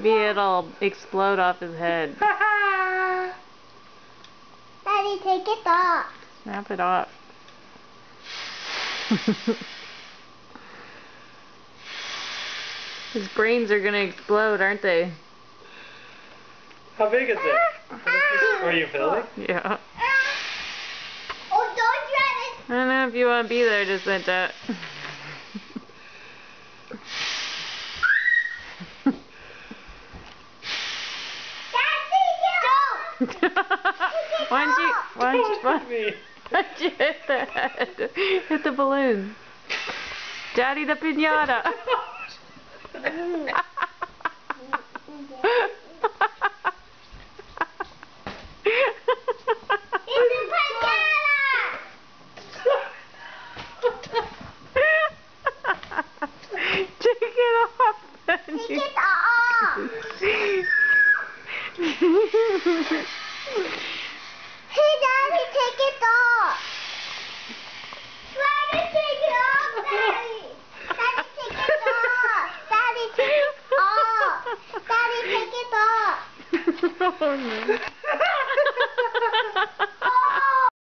Maybe it'll explode off his head. Daddy, take it off. Snap it off. His brains are gonna explode, aren't they? How big is it? Are you filming? Yeah. Oh, don't try it. I don't know if you want to be there just like that. Why don't you hit the head? Hit the balloon. Daddy, the piñata. Take it off. Take it off. Hey, Daddy, take it off. Daddy, take it off, Daddy. Daddy, take it off. Daddy, take it off. Daddy, take it off. Oh, no.